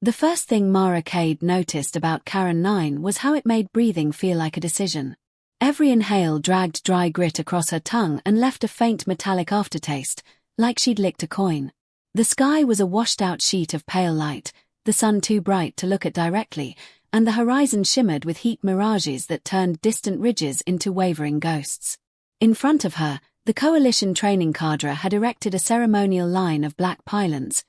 The first thing Mara Cade noticed about Karen 9 was how it made breathing feel like a decision. Every inhale dragged dry grit across her tongue and left a faint metallic aftertaste, like she'd licked a coin. The sky was a washed-out sheet of pale light, the sun too bright to look at directly, and the horizon shimmered with heat mirages that turned distant ridges into wavering ghosts. In front of her, the coalition training cadre had erected a ceremonial line of black pylons,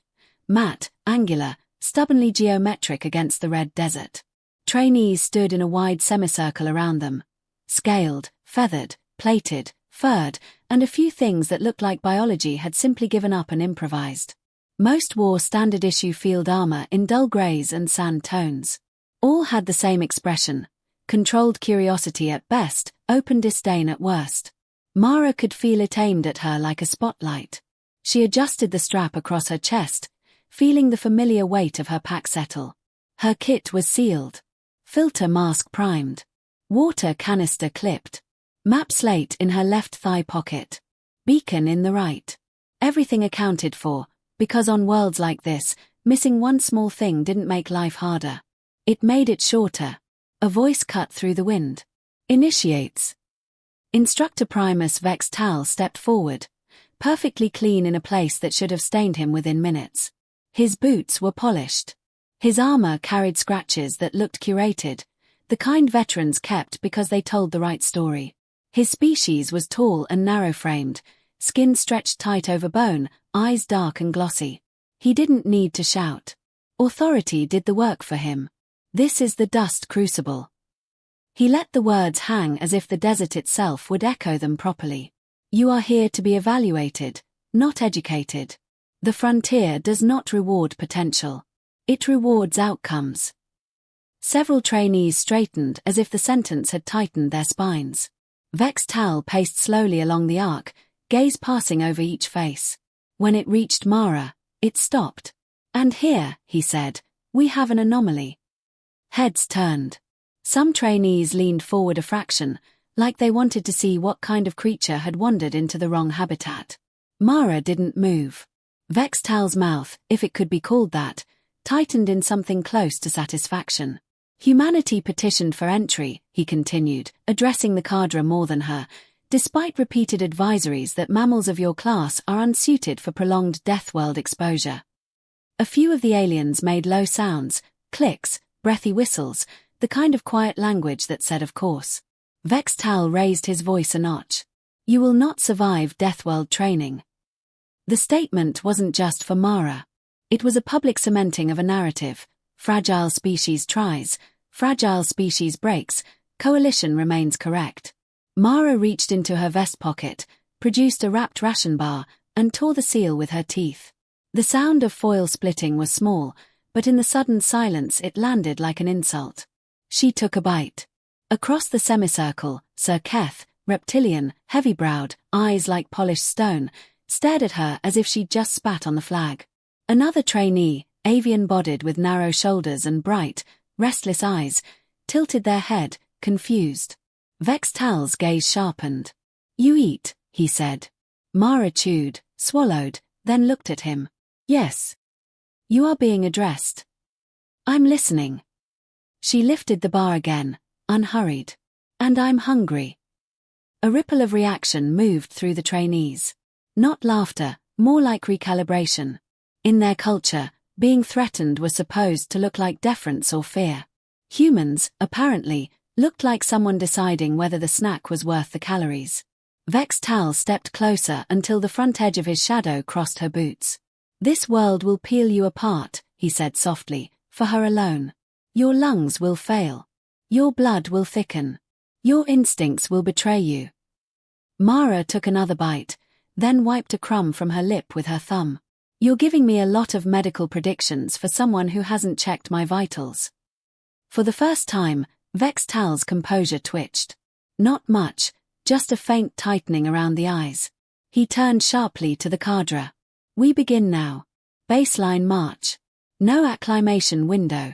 matte, angular, stubbornly geometric against the red desert. Trainees stood in a wide semicircle around them, scaled, feathered, plated, furred, and a few things that looked like biology had simply given up and improvised. Most wore standard-issue field armor in dull grays and sand tones. All had the same expression, controlled curiosity at best, open disdain at worst. Mara could feel it aimed at her like a spotlight. She adjusted the strap across her chest, feeling the familiar weight of her pack settle. Her kit was sealed. Filter mask primed. Water canister clipped. Map slate in her left thigh pocket. Beacon in the right. Everything accounted for, because on worlds like this, missing one small thing didn't make life harder. It made it shorter. A voice cut through the wind. Initiates. Instructor Primus Vex Tal stepped forward, perfectly clean in a place that should have stained him within minutes. His boots were polished. His armor carried scratches that looked curated, the kind veterans kept because they told the right story. His species was tall and narrow-framed, skin stretched tight over bone, eyes dark and glossy. He didn't need to shout. Authority did the work for him. This is the dust crucible. He let the words hang as if the desert itself would echo them properly. You are here to be evaluated, not educated. The frontier does not reward potential. It rewards outcomes. Several trainees straightened as if the sentence had tightened their spines. Vex Tal paced slowly along the arc, gaze passing over each face. When it reached Mara, it stopped. And here, he said, we have an anomaly. Heads turned. Some trainees leaned forward a fraction, like they wanted to see what kind of creature had wandered into the wrong habitat. Mara didn't move. Vex Tal's mouth, if it could be called that, tightened in something close to satisfaction. Humanity petitioned for entry, he continued, addressing the cadre more than her, despite repeated advisories that mammals of your class are unsuited for prolonged Deathworld exposure. A few of the aliens made low sounds, clicks, breathy whistles, the kind of quiet language that said of course. Vex Tal raised his voice a notch. You will not survive Deathworld training. The statement wasn't just for Mara. It was a public cementing of a narrative. Fragile species tries, fragile species breaks, coalition remains correct. Mara reached into her vest pocket, produced a wrapped ration bar, and tore the seal with her teeth. The sound of foil splitting was small, but in the sudden silence it landed like an insult. She took a bite. Across the semicircle, Sir Keth, reptilian, heavy-browed, eyes like polished stone, stared at her as if she'd just spat on the flag. Another trainee, avian-bodied with narrow shoulders and bright, restless eyes, tilted their head, confused. Vex Tal's gaze sharpened. You eat, he said. Mara chewed, swallowed, then looked at him. Yes. You are being addressed. I'm listening. She lifted the bar again, unhurried. And I'm hungry. A ripple of reaction moved through the trainees. Not laughter, more like recalibration. In their culture, being threatened was supposed to look like deference or fear. Humans, apparently, looked like someone deciding whether the snack was worth the calories. Vex Tal stepped closer until the front edge of his shadow crossed her boots. This world will peel you apart, he said softly, for her alone. Your lungs will fail. Your blood will thicken. Your instincts will betray you. Mara took another bite, then wiped a crumb from her lip with her thumb. You're giving me a lot of medical predictions for someone who hasn't checked my vitals. For the first time, Vex Tal's composure twitched. Not much, just a faint tightening around the eyes. He turned sharply to the cadre. We begin now. Baseline march. No acclimation window.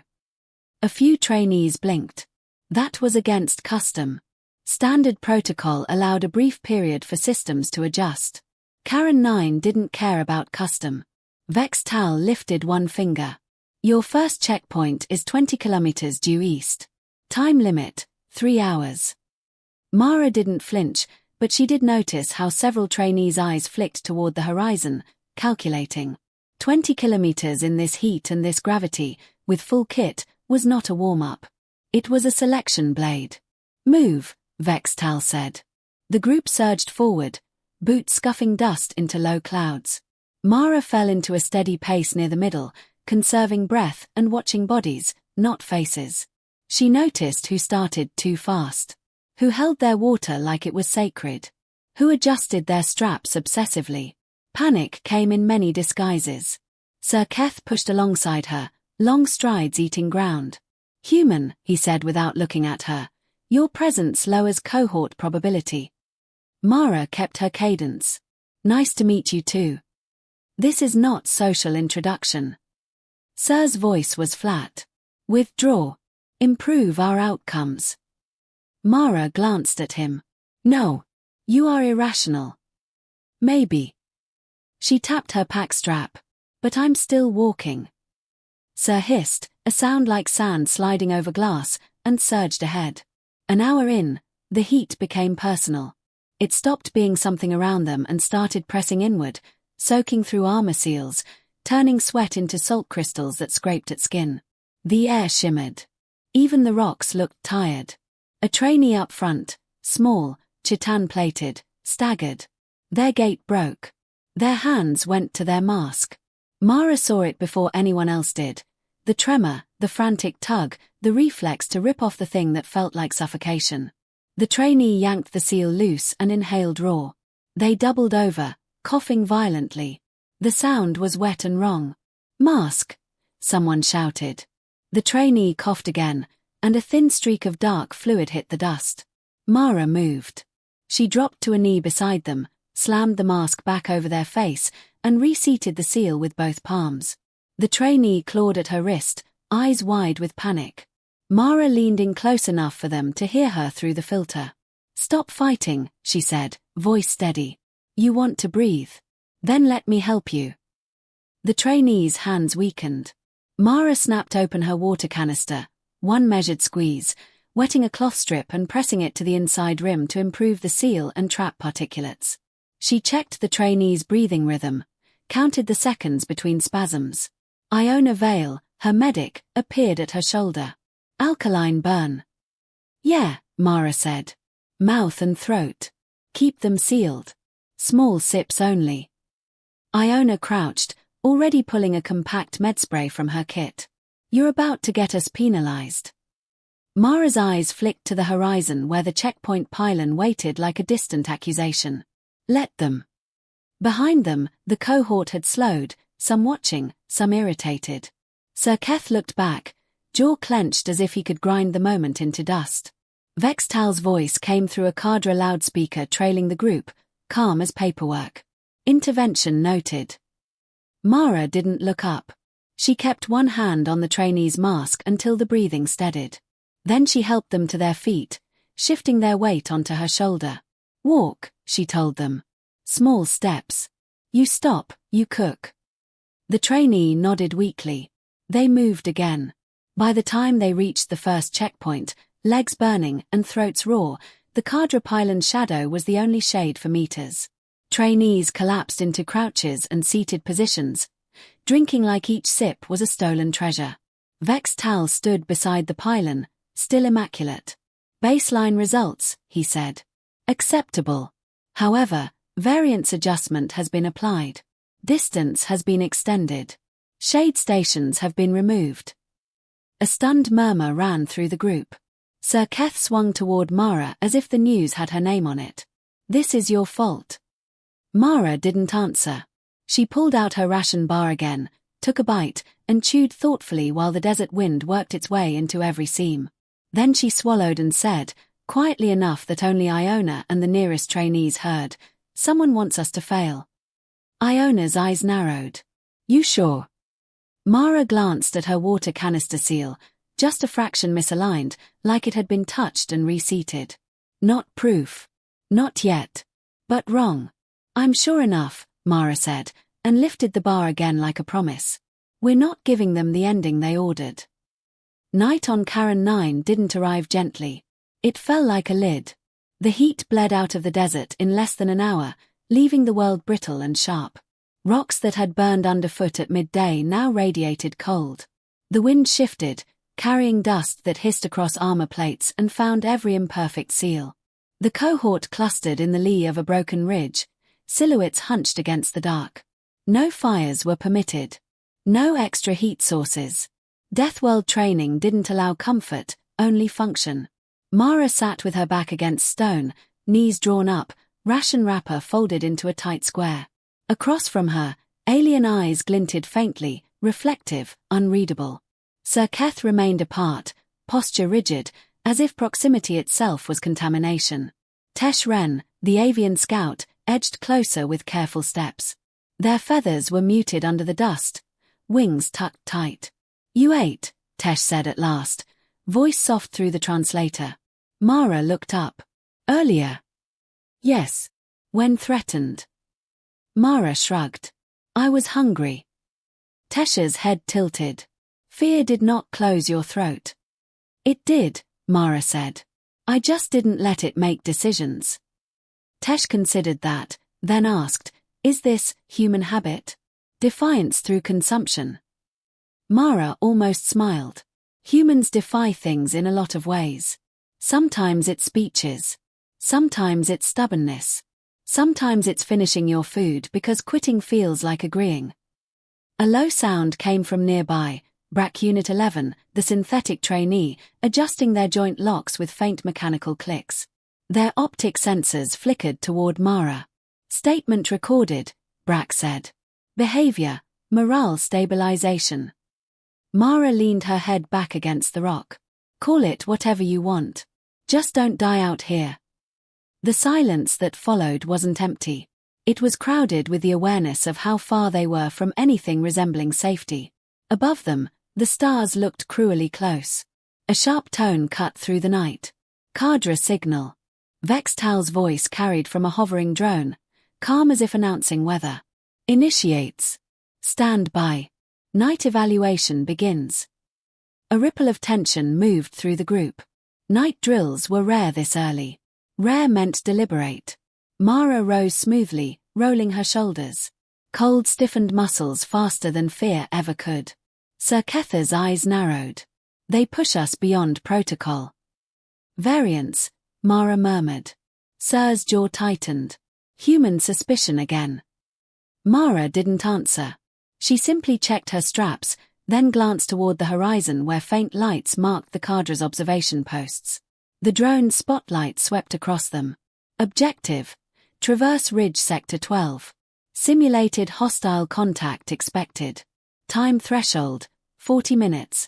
A few trainees blinked. That was against custom. Standard protocol allowed a brief period for systems to adjust. Karen 9 didn't care about custom. Vex Tal lifted one finger. Your first checkpoint is 20 kilometers due east. Time limit, 3 hours. Mara didn't flinch, but she did notice how several trainees' eyes flicked toward the horizon, calculating. 20 kilometers in this heat and this gravity, with full kit, was not a warm-up. It was a selection blade. Move, Vextal said. The group surged forward, boots scuffing dust into low clouds. Mara fell into a steady pace near the middle, conserving breath and watching bodies, not faces. She noticed who started too fast. Who held their water like it was sacred. Who adjusted their straps obsessively. Panic came in many disguises. Sir Keth pushed alongside her, long strides eating ground. Human, he said without looking at her. Your presence lowers cohort probability. Mara kept her cadence. Nice to meet you too. This is not social introduction. Sir's voice was flat. Withdraw. Improve our outcomes. Mara glanced at him. No. You are irrational. Maybe. She tapped her pack strap. But I'm still walking. Sir hissed, a sound like sand sliding over glass, and surged ahead. An hour in, the heat became personal. It stopped being something around them and started pressing inward, soaking through armor seals, turning sweat into salt crystals that scraped at skin. The air shimmered. Even the rocks looked tired. A trainee up front, small, chitan-plated, staggered. Their gait broke. Their hands went to their mask. Mara saw it before anyone else did. The tremor, the frantic tug, the reflex to rip off the thing that felt like suffocation. The trainee yanked the seal loose and inhaled raw. They doubled over, coughing violently. The sound was wet and wrong. Mask! Someone shouted. The trainee coughed again, and a thin streak of dark fluid hit the dust. Mara moved. She dropped to a knee beside them, slammed the mask back over their face, and reseated the seal with both palms. The trainee clawed at her wrist, eyes wide with panic. Mara leaned in close enough for them to hear her through the filter. Stop fighting, she said, voice steady. You want to breathe. Then let me help you. The trainee's hands weakened. Mara snapped open her water canister, one measured squeeze, wetting a cloth strip and pressing it to the inside rim to improve the seal and trap particulates. She checked the trainee's breathing rhythm, counted the seconds between spasms. Iona Vale, her medic, appeared at her shoulder. Alkaline burn. Yeah, Mara said. Mouth and throat. Keep them sealed. Small sips only. Iona crouched, already pulling a compact medspray from her kit. You're about to get us penalized. Mara's eyes flicked to the horizon where the checkpoint pylon waited like a distant accusation. Let them. Behind them, the cohort had slowed, some watching, some irritated. Sir Keth looked back, jaw clenched as if he could grind the moment into dust. Vextal's voice came through a cadre loudspeaker trailing the group, calm as paperwork. Intervention noted. Mara didn't look up. She kept one hand on the trainee's mask until the breathing steadied. Then she helped them to their feet, shifting their weight onto her shoulder. Walk, she told them. Small steps. You stop, you cook. The trainee nodded weakly. They moved again. By the time they reached the first checkpoint, legs burning and throats raw, the cadre pylon's shadow was the only shade for meters. Trainees collapsed into crouches and seated positions, drinking like each sip was a stolen treasure. Vextal stood beside the pylon, still immaculate. Baseline results, he said. Acceptable. However, variance adjustment has been applied. Distance has been extended. Shade stations have been removed. A stunned murmur ran through the group. Sir Keth swung toward Mara as if the news had her name on it. This is your fault. Mara didn't answer. She pulled out her ration bar again, took a bite, and chewed thoughtfully while the desert wind worked its way into every seam. Then she swallowed and said, quietly enough that only Iona and the nearest trainees heard, "Someone wants us to fail." Iona's eyes narrowed. You sure? Mara glanced at her water canister seal, just a fraction misaligned, like it had been touched and reseated. Not proof. Not yet. But wrong. I'm sure enough, Mara said, and lifted the bar again like a promise. We're not giving them the ending they ordered. Night on Karen 9 didn't arrive gently. It fell like a lid. The heat bled out of the desert in less than an hour, leaving the world brittle and sharp. Rocks that had burned underfoot at midday now radiated cold. The wind shifted, carrying dust that hissed across armor plates and found every imperfect seal. The cohort clustered in the lee of a broken ridge, silhouettes hunched against the dark. No fires were permitted. No extra heat sources. Deathworld training didn't allow comfort, only function. Mara sat with her back against stone, knees drawn up, ration wrapper folded into a tight square. Across from her, alien eyes glinted faintly, reflective, unreadable. Sir Keth remained apart, posture rigid, as if proximity itself was contamination. Tesh Ren, the avian scout, edged closer with careful steps. Their feathers were muted under the dust, wings tucked tight. "You ate," Tesh said at last, voice soft through the translator. Mara looked up. "Earlier." "Yes. When threatened." Mara shrugged. "I was hungry." Tesh's head tilted. "Fear did not close your throat." "It did," Mara said. "I just didn't let it make decisions." Tesh considered that, then asked, "Is this human habit? Defiance through consumption?" Mara almost smiled. Humans defy things in a lot of ways. Sometimes it's speeches. Sometimes it's stubbornness. Sometimes it's finishing your food because quitting feels like agreeing. A low sound came from nearby, BRAC Unit 11, the synthetic trainee, adjusting their joint locks with faint mechanical clicks. Their optic sensors flickered toward Mara. "Statement recorded," BRAC said. "Behavior, morale stabilization." Mara leaned her head back against the rock. "Call it whatever you want. Just don't die out here." The silence that followed wasn't empty. It was crowded with the awareness of how far they were from anything resembling safety. Above them, the stars looked cruelly close. A sharp tone cut through the night. "Cadre signal." Vextal's voice carried from a hovering drone, calm as if announcing weather. "Initiates. Stand by. Night evaluation begins." A ripple of tension moved through the group. Night drills were rare this early. Rare meant deliberate. Mara rose smoothly, rolling her shoulders. Cold stiffened muscles faster than fear ever could. Sir Ketha's eyes narrowed. "They push us beyond protocol." "Variance," Mara murmured. Sir's jaw tightened. "Human suspicion again." Mara didn't answer. She simply checked her straps, then glanced toward the horizon where faint lights marked the cadre's observation posts. The drone's spotlight swept across them. Objective: traverse Ridge Sector 12. Simulated hostile contact expected. Time threshold: 40 minutes.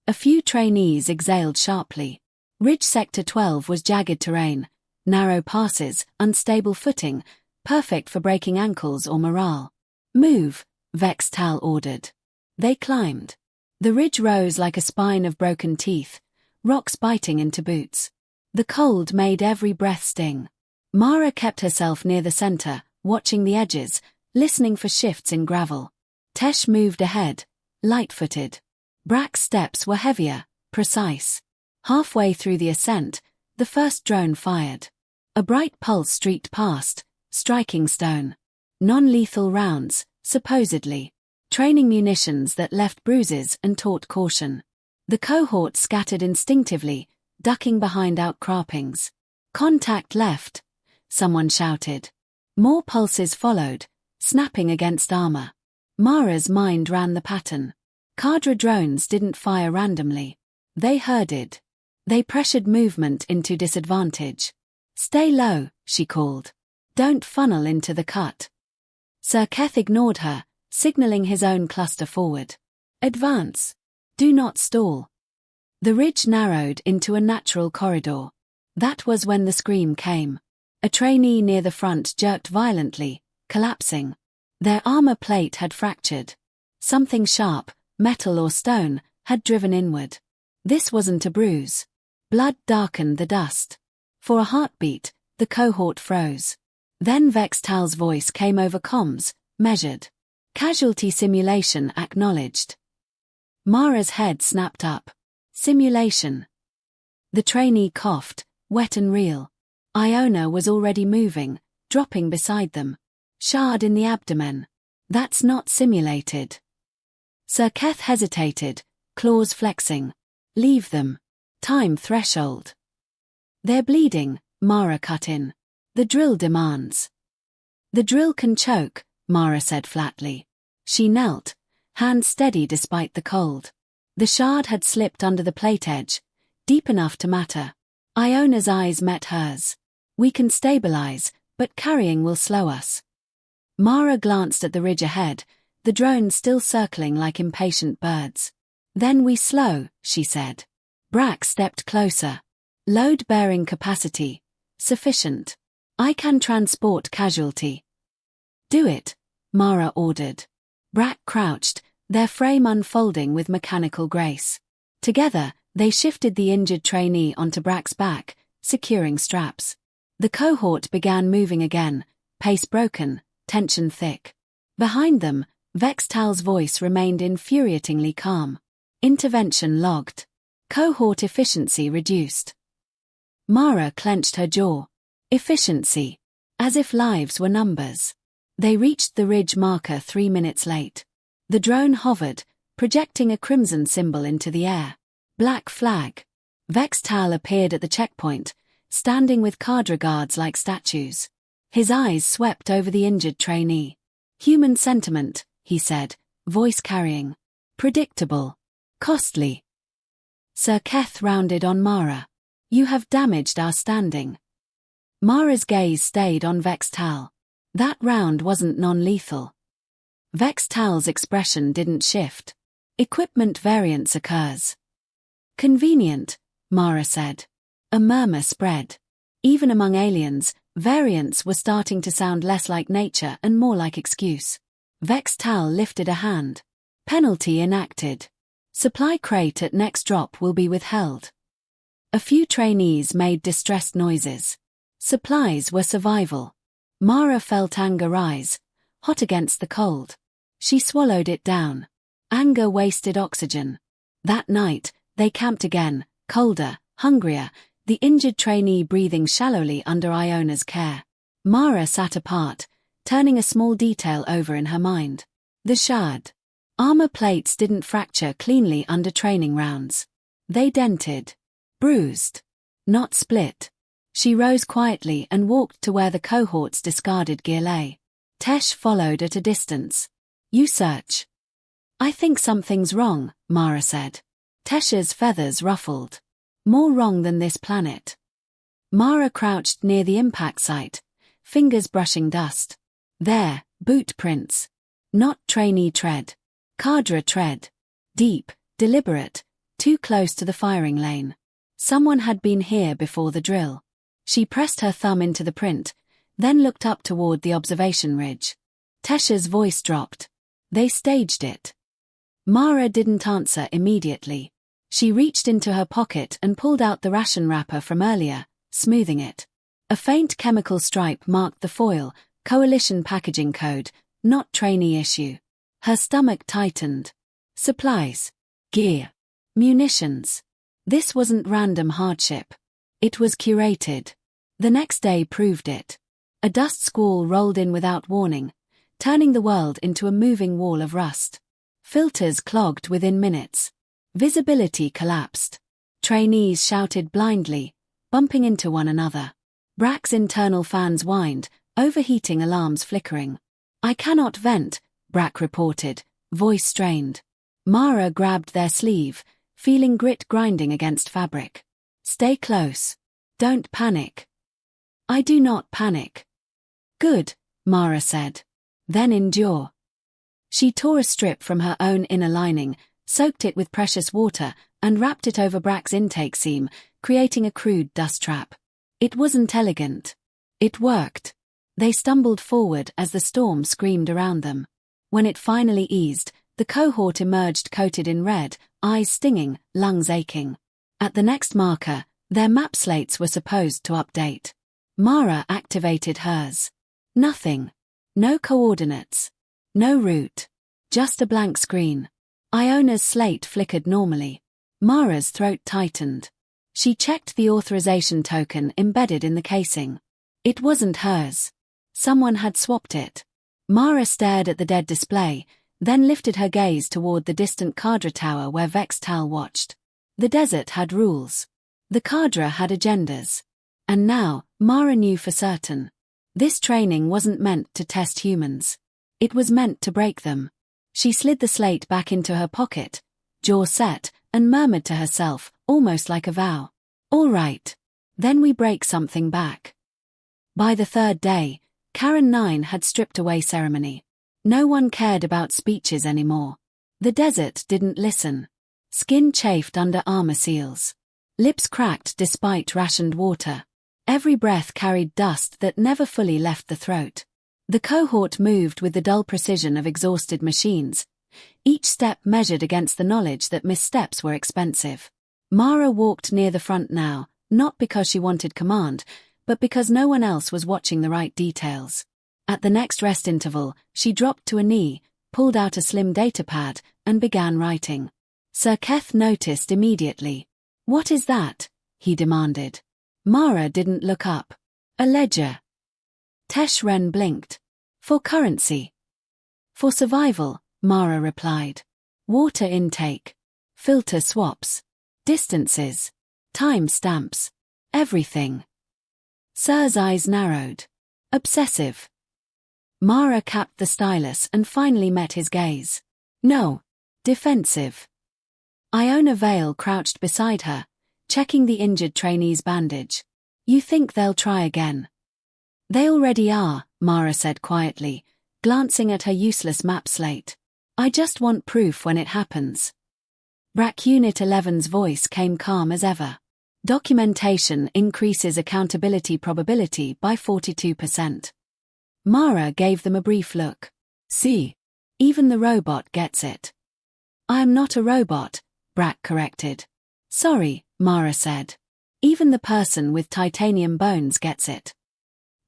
A few trainees exhaled sharply. Ridge Sector 12 was jagged terrain, narrow passes, unstable footing, perfect for breaking ankles or morale. "Move," Vextal ordered. They climbed. The ridge rose like a spine of broken teeth, rocks biting into boots. The cold made every breath sting. Mara kept herself near the center, watching the edges, listening for shifts in gravel. Tesh moved ahead, light-footed. Brac's steps were heavier, precise. Halfway through the ascent, the first drone fired. A bright pulse streaked past, striking stone. Non-lethal rounds, supposedly. Training munitions that left bruises and taught caution. The cohort scattered instinctively, ducking behind outcroppings. "Contact left," someone shouted. More pulses followed, snapping against armor. Mara's mind ran the pattern. Cadre drones didn't fire randomly. They herded. They pressured movement into disadvantage. "Stay low," she called. "Don't funnel into the cut." Sir Keth ignored her, signaling his own cluster forward. "Advance. Do not stall." The ridge narrowed into a natural corridor. That was when the scream came. A trainee near the front jerked violently, collapsing. Their armor plate had fractured. Something sharp, metal or stone, had driven inward. This wasn't a bruise. Blood darkened the dust. For a heartbeat, the cohort froze. Then Vextal's voice came over comms, measured. Casualty simulation acknowledged. Mara's head snapped up. Simulation. The trainee coughed, wet and real. Iona was already moving, dropping beside them. Shard in the abdomen. That's not simulated. Sir Keth hesitated, claws flexing. Leave them. Time threshold. They're bleeding, Mara cut in. The drill demands. The drill can choke, Mara said flatly. She knelt, hand steady despite the cold. The shard had slipped under the plate edge, deep enough to matter. Iona's eyes met hers. We can stabilize, but carrying will slow us. Mara glanced at the ridge ahead, the drones still circling like impatient birds. Then we slow, she said. Brack stepped closer. Load-bearing capacity. Sufficient. I can transport casualty. Do it, Mara ordered. Brack crouched, their frame unfolding with mechanical grace. Together, they shifted the injured trainee onto Brack's back, securing straps. The cohort began moving again, pace broken, tension thick. Behind them, Vextal's voice remained infuriatingly calm. Intervention logged. Cohort efficiency reduced. Mara clenched her jaw. Efficiency. As if lives were numbers. They reached the ridge marker 3 minutes late. The drone hovered, projecting a crimson symbol into the air. Black flag. Vextal appeared at the checkpoint, standing with cadre guards like statues. His eyes swept over the injured trainee. Human sentiment, he said, voice carrying. Predictable. Costly. Sir Keth rounded on Mara. You have damaged our standing. Mara's gaze stayed on Vextal. That round wasn't non-lethal. Vextal's expression didn't shift. Equipment variance occurs. Convenient, Mara said. A murmur spread. Even among aliens, variants were starting to sound less like nature and more like excuse. Vextal lifted a hand. Penalty enacted. Supply crate at next drop will be withheld. A few trainees made distressed noises. Supplies were survival. Mara felt anger rise, hot against the cold. She swallowed it down. Anger wasted oxygen. That night, they camped again, colder, hungrier, the injured trainee breathing shallowly under Iona's care. Mara sat apart, turning a small detail over in her mind. The shard. Armor plates didn't fracture cleanly under training rounds. They dented. Bruised. Not split. She rose quietly and walked to where the cohort's discarded gear lay. Tesh followed at a distance. You search. I think something's wrong, Mara said. Tesh's feathers ruffled. More wrong than this planet. Mara crouched near the impact site, fingers brushing dust. There, boot prints. Not trainee tread. Cadre tread. Deep, deliberate, too close to the firing lane. Someone had been here before the drill. She pressed her thumb into the print, then looked up toward the observation ridge. Tesh's voice dropped. They staged it. Mara didn't answer immediately. She reached into her pocket and pulled out the ration wrapper from earlier, smoothing it. A faint chemical stripe marked the foil, coalition packaging code, not trainee issue. Her stomach tightened. Supplies. Gear. Munitions. This wasn't random hardship. It was curated. The next day proved it. A dust squall rolled in without warning, turning the world into a moving wall of rust. Filters clogged within minutes. Visibility collapsed. Trainees shouted blindly, bumping into one another. Brack's internal fans whined, overheating alarms flickering. I cannot vent, Brack reported, voice strained. Mara grabbed their sleeve, feeling grit grinding against fabric. Stay close. Don't panic. I do not panic. Good, Mara said. Then endure. She tore a strip from her own inner lining, soaked it with precious water, and wrapped it over Brack's intake seam, creating a crude dust trap. It wasn't elegant. It worked. They stumbled forward as the storm screamed around them. When it finally eased, the cohort emerged coated in red, eyes stinging, lungs aching. At the next marker, their map slates were supposed to update. Mara activated hers. Nothing. No coordinates. No route. Just a blank screen. Iona's slate flickered normally. Mara's throat tightened. She checked the authorization token embedded in the casing. It wasn't hers. Someone had swapped it. Mara stared at the dead display, then lifted her gaze toward the distant Kadra tower where Vextal watched. The desert had rules. The Kadra had agendas. And now, Mara knew for certain. This training wasn't meant to test humans. It was meant to break them. She slid the slate back into her pocket, jaw set, and murmured to herself, almost like a vow. All right. Then we break something back. By the third day, Karen 9 had stripped away ceremony. No one cared about speeches anymore. The desert didn't listen. Skin chafed under armor seals. Lips cracked despite rationed water. Every breath carried dust that never fully left the throat. The cohort moved with the dull precision of exhausted machines, each step measured against the knowledge that missteps were expensive. Mara walked near the front now, not because she wanted command, but because no one else was watching the right details. At the next rest interval, she dropped to a knee, pulled out a slim datapad, and began writing. Sir Keth noticed immediately. "What is that?" he demanded. Mara didn't look up. "A ledger." Tesh Ren blinked. "For currency." "For survival," Mara replied. "Water intake. Filter swaps. Distances. Time stamps. Everything." Sir's eyes narrowed. "Obsessive." Mara capped the stylus and finally met his gaze. "No. Defensive." Iona Vale crouched beside her, checking the injured trainee's bandage. "You think they'll try again?" "They already are," Mara said quietly, glancing at her useless map slate. "I just want proof when it happens." BRAC Unit 11's voice came calm as ever. "Documentation increases accountability probability by 42%. Mara gave them a brief look. "See? Even the robot gets it." "I am not a robot," BRAC corrected. "Sorry," Mara said. "Even the person with titanium bones gets it."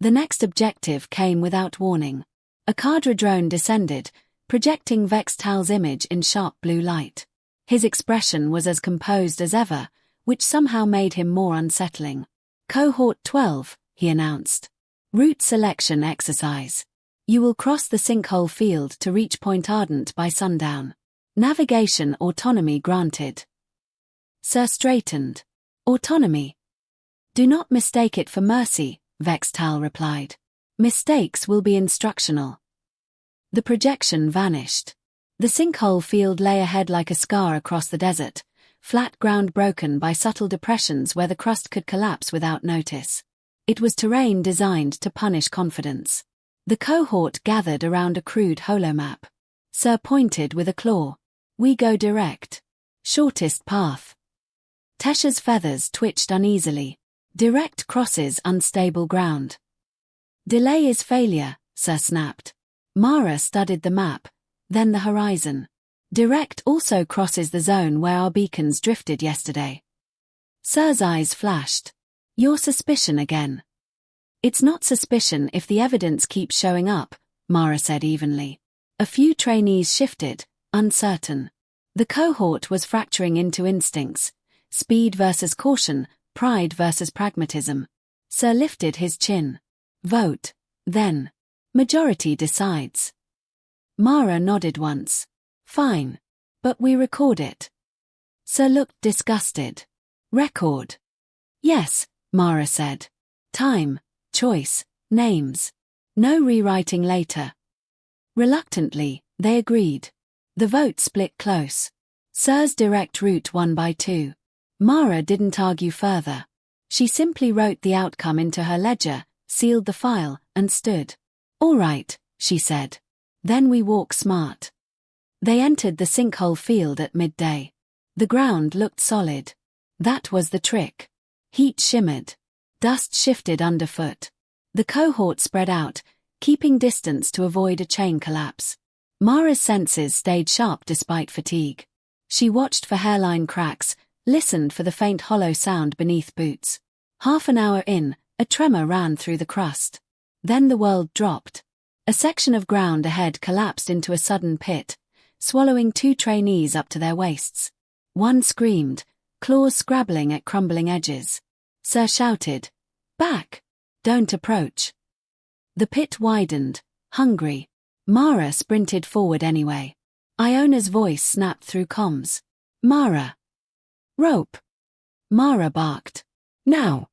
The next objective came without warning. A Kadra drone descended, projecting Vextal's image in sharp blue light. His expression was as composed as ever, which somehow made him more unsettling. "Cohort 12, he announced. "Route selection exercise. You will cross the sinkhole field to reach Point Ardent by sundown. Navigation autonomy granted." Sir straightened. "Autonomy? Do not mistake it for mercy," Vextal replied. "Mistakes will be instructional." The projection vanished. The sinkhole field lay ahead like a scar across the desert, flat ground broken by subtle depressions where the crust could collapse without notice. It was terrain designed to punish confidence. The cohort gathered around a crude holomap. Sir pointed with a claw. "We go direct. Shortest path." Tesha's feathers twitched uneasily. "Direct crosses unstable ground." "Delay is failure," Sir snapped. Mara studied the map, then the horizon. "Direct also crosses the zone where our beacons drifted yesterday." Sir's eyes flashed. "Your suspicion again." "It's not suspicion if the evidence keeps showing up," Mara said evenly. A few trainees shifted, uncertain. The cohort was fracturing into instincts, speed versus caution, pride versus pragmatism. Sir lifted his chin. "Vote, then. Majority decides." Mara nodded once. "Fine. But we record it." Sir looked disgusted. "Record?" "Yes," Mara said. "Time, choice, names. No rewriting later." Reluctantly, they agreed. The vote split close. Sir's direct route won by 2. Mara didn't argue further. She simply wrote the outcome into her ledger, sealed the file, and stood. "All right," she said. "Then we walk smart." They entered the sinkhole field at midday. The ground looked solid. That was the trick. Heat shimmered. Dust shifted underfoot. The cohort spread out, keeping distance to avoid a chain collapse. Mara's senses stayed sharp despite fatigue. She watched for hairline cracks, listened for the faint hollow sound beneath boots. Half an hour in, a tremor ran through the crust. Then the world dropped. A section of ground ahead collapsed into a sudden pit, swallowing 2 trainees up to their waists. One screamed, claws scrabbling at crumbling edges. Sir shouted, "Back! Don't approach!" The pit widened, hungry. Mara sprinted forward anyway. Iona's voice snapped through comms. "Mara! Rope!" Mara barked. "Now!"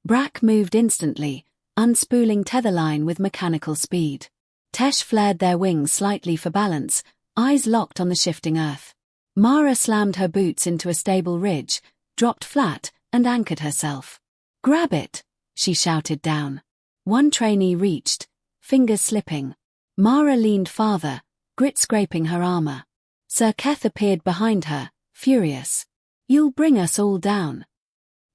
Brack moved instantly, unspooling tetherline with mechanical speed. Tesh flared their wings slightly for balance, eyes locked on the shifting earth. Mara slammed her boots into a stable ridge, dropped flat, and anchored herself. "Grab it!" she shouted down. One trainee reached, fingers slipping. Mara leaned farther, grit scraping her armor. Sir Keth appeared behind her, furious. "You'll bring us all down."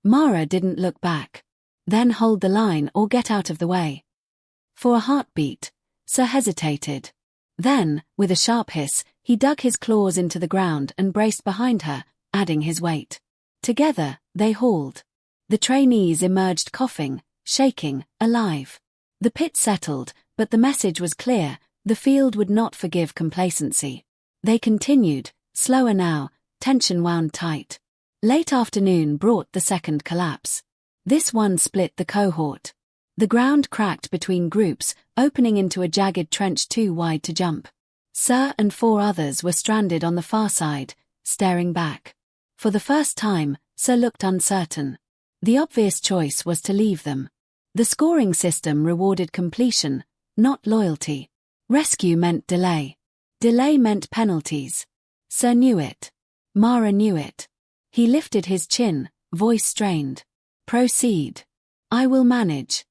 Mara didn't look back. "Then hold the line or get out of the way." For a heartbeat, Sir hesitated. Then, with a sharp hiss, he dug his claws into the ground and braced behind her, adding his weight. Together, they hauled. The trainees emerged coughing, shaking, alive. The pit settled, but the message was clear: the field would not forgive complacency. They continued, slower now, tension wound tight. Late afternoon brought the second collapse. This one split the cohort. The ground cracked between groups, opening into a jagged trench too wide to jump. Sir and 4 others were stranded on the far side, staring back. For the first time, Sir looked uncertain. The obvious choice was to leave them. The scoring system rewarded completion, not loyalty. Rescue meant delay. Delay meant penalties. Sir knew it. Mara knew it. He lifted his chin, voice strained. "Proceed. I will manage."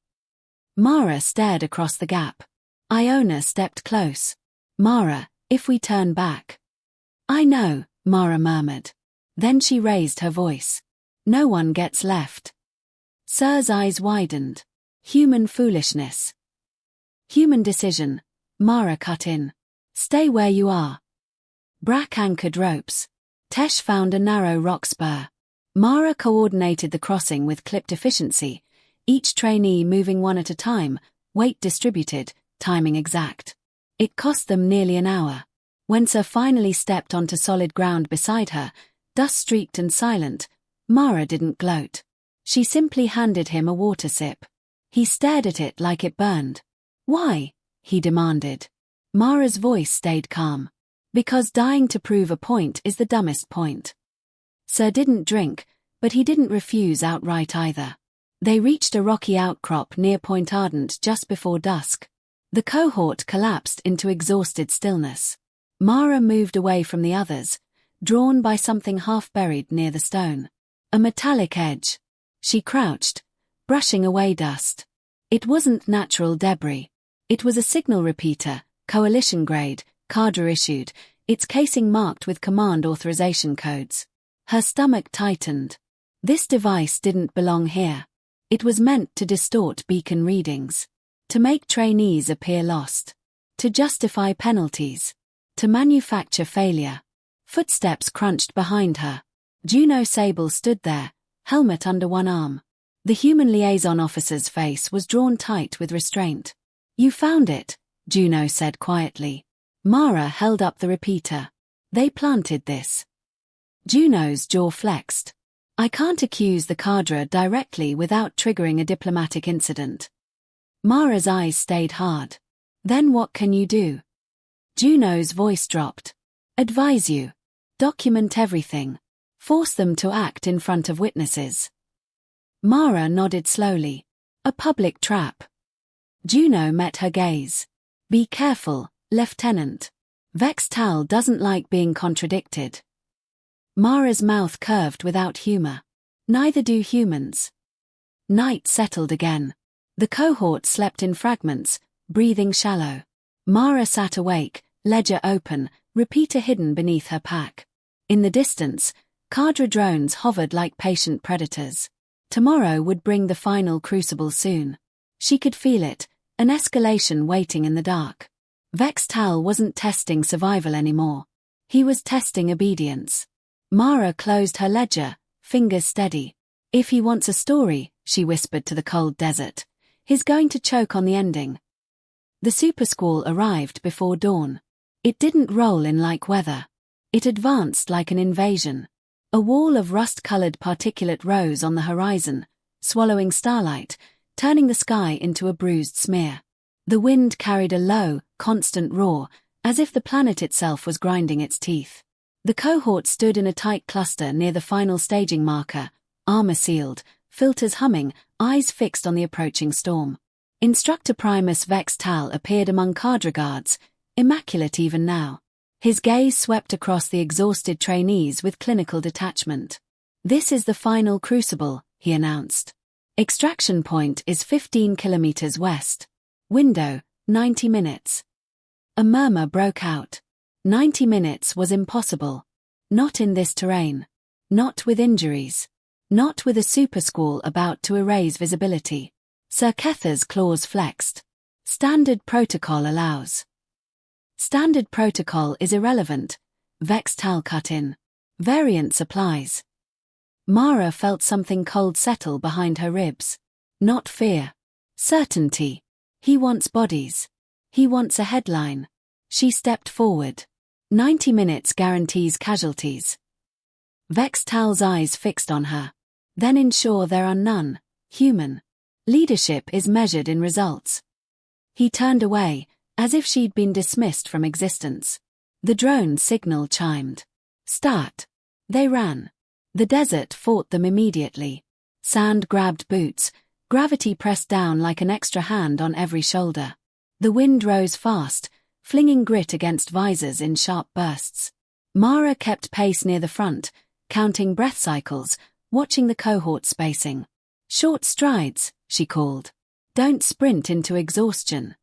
Mara stared across the gap. Iona stepped close. "Mara, if we turn back." "I know," Mara murmured. Then she raised her voice. "No one gets left." Sir's eyes widened. Human foolishness. Human decision. Mara cut in. "Stay where you are." Brack anchored ropes. Tesh found a narrow rock spur. Mara coordinated the crossing with clipped efficiency, each trainee moving one at a time, weight distributed, timing exact. It cost them nearly an hour. When Sir finally stepped onto solid ground beside her, dust-streaked and silent, Mara didn't gloat. She simply handed him a water sip. He stared at it like it burned. "Why?" he demanded. Mara's voice stayed calm. "Because dying to prove a point is the dumbest point." Sir didn't drink, but he didn't refuse outright either. They reached a rocky outcrop near Point Ardent just before dusk. The cohort collapsed into exhausted stillness. Mara moved away from the others, drawn by something half buried near the stone. A metallic edge. She crouched, brushing away dust. It wasn't natural debris. It was a signal repeater, coalition grade, cadre issued, its casing marked with command authorization codes. Her stomach tightened. This device didn't belong here. It was meant to distort beacon readings, to make trainees appear lost, to justify penalties, to manufacture failure. Footsteps crunched behind her. Juno Sable stood there, helmet under one arm. The human liaison officer's face was drawn tight with restraint. "You found it," Juno said quietly. Mara held up the repeater. "They planted this." Juno's jaw flexed. "I can't accuse the cadre directly without triggering a diplomatic incident." Mara's eyes stayed hard. "Then what can you do?" Juno's voice dropped. "Advise you. Document everything. Force them to act in front of witnesses." Mara nodded slowly. "A public trap." Juno met her gaze. "Be careful, Lieutenant. Vextal doesn't like being contradicted." Mara's mouth curved without humor. "Neither do humans." Night settled again. The cohort slept in fragments, breathing shallow. Mara sat awake, ledger open, repeater hidden beneath her pack. In the distance, cadre drones hovered like patient predators. Tomorrow would bring the final crucible soon. She could feel it, an escalation waiting in the dark. Vextal wasn't testing survival anymore. He was testing obedience. Mara closed her ledger, fingers steady. "If he wants a story," she whispered to the cold desert, "he's going to choke on the ending." The supersquall arrived before dawn. It didn't roll in like weather. It advanced like an invasion. A wall of rust-colored particulate rose on the horizon, swallowing starlight, turning the sky into a bruised smear. The wind carried a low, constant roar, as if the planet itself was grinding its teeth. The cohort stood in a tight cluster near the final staging marker, armor sealed, filters humming, eyes fixed on the approaching storm. Instructor Primus Vex Tal appeared among cadre guards, immaculate even now. His gaze swept across the exhausted trainees with clinical detachment. "This is the final crucible," he announced. "Extraction point is 15 kilometers west. Window, 90 minutes. A murmur broke out. 90 minutes was impossible. Not in this terrain. Not with injuries. Not with a supersquall about to erase visibility. Sir Kether's claws flexed. "Standard protocol allows." "Standard protocol is irrelevant," Vex Tal cut in. "Variance applies." Mara felt something cold settle behind her ribs. Not fear. Certainty. He wants bodies. He wants a headline. She stepped forward. 90 minutes guarantees casualties. Vex Tal's eyes fixed on her. "Then ensure there are none. Human. Leadership is measured in results." He turned away, as if she'd been dismissed from existence. The drone signal chimed. "Start." They ran. The desert fought them immediately. Sand grabbed boots, gravity pressed down like an extra hand on every shoulder. The wind rose fast, flinging grit against visors in sharp bursts. Mara kept pace near the front, counting breath cycles, watching the cohort spacing. "Short strides," she called. "Don't sprint into exhaustion."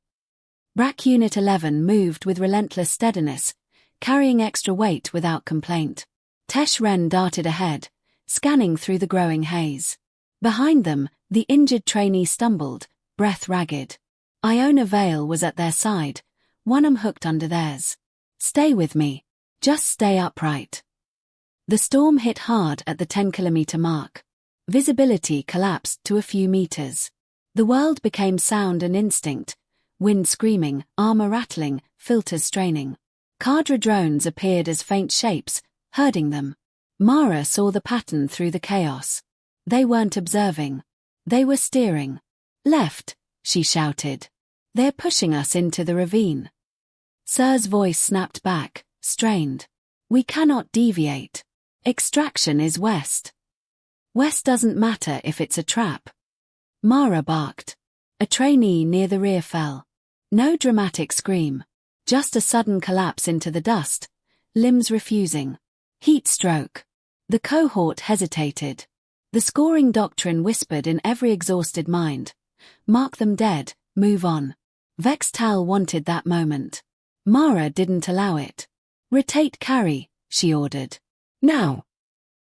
BRAC Unit 11 moved with relentless steadiness, carrying extra weight without complaint. Tesh Ren darted ahead, scanning through the growing haze. Behind them, the injured trainee stumbled, breath ragged. Iona Vale was at their side, one arm hooked under theirs. "Stay with me. Just stay upright." The storm hit hard at the 10-kilometer mark. Visibility collapsed to a few meters. The world became sound and instinct, wind screaming, armor rattling, filters straining. Cadre drones appeared as faint shapes, herding them. Mara saw the pattern through the chaos. They weren't observing. They were steering. "Left," she shouted. "They're pushing us into the ravine." Sir's voice snapped back, strained. "We cannot deviate. Extraction is west." "West doesn't matter if it's a trap." Mara barked. A trainee near the rear fell. No dramatic scream. Just a sudden collapse into the dust, limbs refusing. Heat stroke. The cohort hesitated. The scoring doctrine whispered in every exhausted mind. Mark them dead, move on. Vex Tal wanted that moment. Mara didn't allow it. "Rotate carry," she ordered. "Now."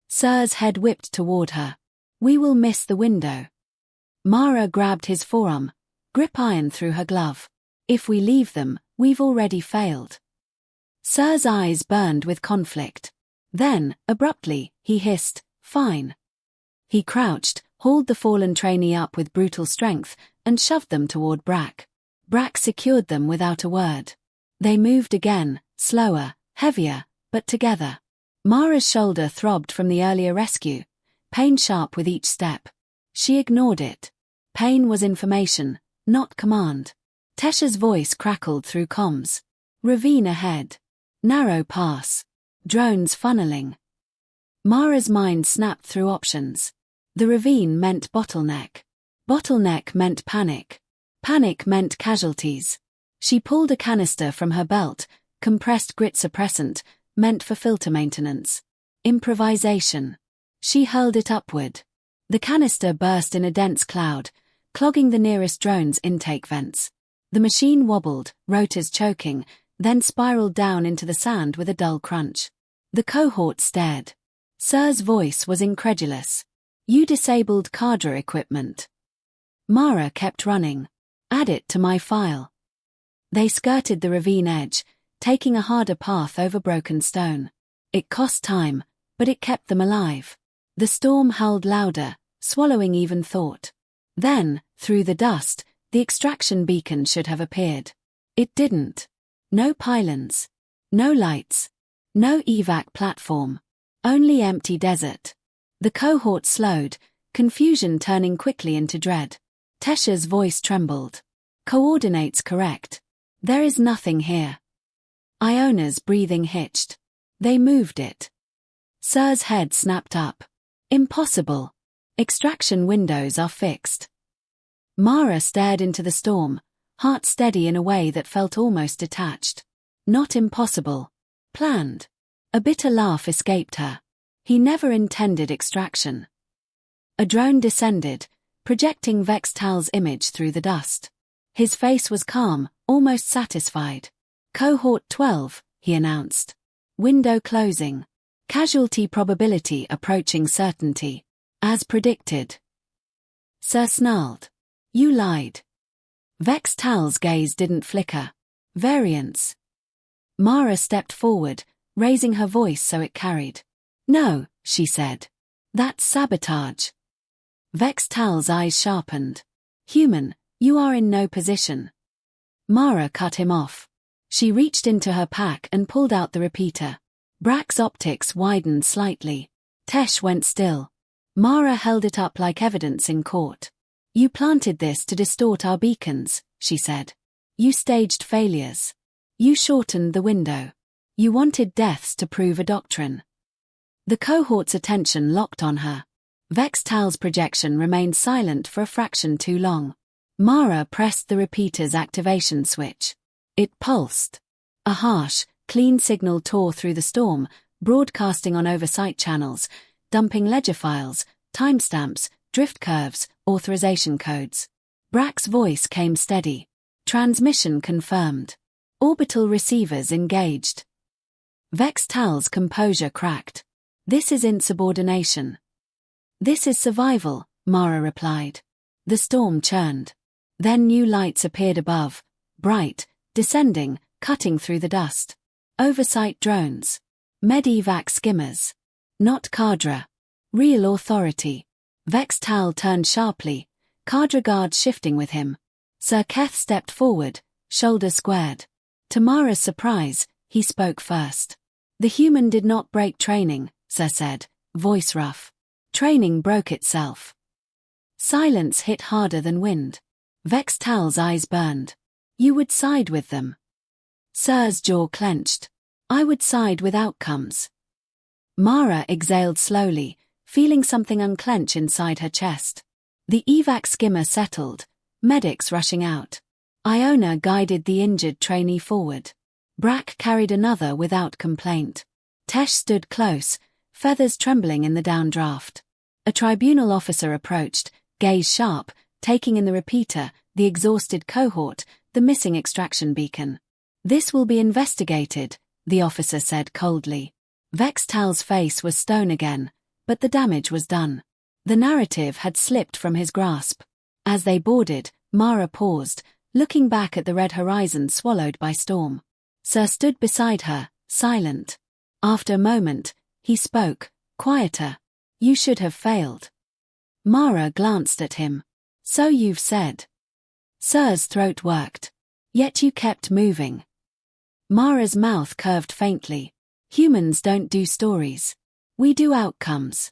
Sir's head whipped toward her. "We will miss the window." Mara grabbed his forearm, grip iron through her glove. "If we leave them, we've already failed." Sir's eyes burned with conflict. Then, abruptly, he hissed, "Fine." He crouched, hauled the fallen trainee up with brutal strength, and shoved them toward Brack. Brack secured them without a word. They moved again, slower, heavier, but together. Mara's shoulder throbbed from the earlier rescue, pain sharp with each step. She ignored it. Pain was information, not command. Tesh's voice crackled through comms. "Ravine ahead. Narrow pass. Drones funneling." Mara's mind snapped through options. The ravine meant bottleneck. Bottleneck meant panic. Panic meant casualties. She pulled a canister from her belt, compressed grit suppressant, meant for filter maintenance. Improvisation. She hurled it upward. The canister burst in a dense cloud, clogging the nearest drone's intake vents. The machine wobbled, rotors choking, then spiraled down into the sand with a dull crunch. The cohort stared. Sir's voice was incredulous. "You disabled cadre equipment." Mara kept running. "Add it to my file." They skirted the ravine edge, taking a harder path over broken stone. It cost time, but it kept them alive. The storm howled louder, swallowing even thought. Then, through the dust, the extraction beacon should have appeared. It didn't. No pylons. No lights. No evac platform. Only empty desert. The cohort slowed, confusion turning quickly into dread. Tesha's voice trembled. Coordinates correct. There is nothing here. Iona's breathing hitched. They moved it. Sir's head snapped up. Impossible. Extraction windows are fixed. Mara stared into the storm, heart steady in a way that felt almost detached. Not impossible. Planned. A bitter laugh escaped her. He never intended extraction. A drone descended, projecting Vextal's image through the dust. His face was calm, almost satisfied. Cohort 12, he announced. Window closing. Casualty probability approaching certainty. As predicted. Sir snarled. You lied. Vextal's gaze didn't flicker. Variance. Mara stepped forward, raising her voice so it carried. No, she said. That's sabotage. Vextal's eyes sharpened. Human, you are in no position. Mara cut him off. She reached into her pack and pulled out the repeater. Brack's optics widened slightly. Tesh went still. Mara held it up like evidence in court. You planted this to distort our beacons, she said. You staged failures. You shortened the window. You wanted deaths to prove a doctrine. The cohort's attention locked on her. Vextal's projection remained silent for a fraction too long. Mara pressed the repeater's activation switch. It pulsed. A harsh, clean signal tore through the storm, broadcasting on oversight channels, dumping ledger files, timestamps, drift curves, authorization codes. Brack's voice came steady. Transmission confirmed. Orbital receivers engaged. Vextal's composure cracked. This is insubordination. This is survival, Mara replied. The storm churned. Then new lights appeared above, bright, descending, cutting through the dust. Oversight drones. Medivac skimmers. Not Cadre. Real authority. Vextal turned sharply, Cadre guards shifting with him. Sir Keth stepped forward, shoulders squared. To Mara's surprise, he spoke first. The human did not break training, Sir said, voice rough. Training broke itself. Silence hit harder than wind. Vextal's eyes burned. You would side with them. Sir's jaw clenched. I would side with outcomes. Mara exhaled slowly, feeling something unclench inside her chest. The evac skimmer settled, medics rushing out. Iona guided the injured trainee forward. Brack carried another without complaint. Tesh stood close, feathers trembling in the downdraft. A tribunal officer approached, gaze sharp, taking in the repeater, the exhausted cohort, the missing extraction beacon. This will be investigated, the officer said coldly. Vextal's face was stone again, but the damage was done. The narrative had slipped from his grasp. As they boarded, Mara paused, looking back at the red horizon swallowed by storm. Sir stood beside her, silent. After a moment, he spoke, quieter. You should have failed. Mara glanced at him. So you've said. Sir's throat worked. Yet you kept moving. Mara's mouth curved faintly. Humans don't do stories. We do outcomes.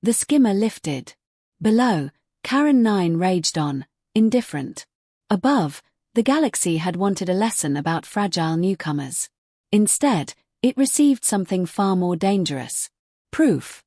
The skimmer lifted. Below, Karen 9 raged on, indifferent. Above, the galaxy had wanted a lesson about fragile newcomers. Instead, it received something far more dangerous. Proof.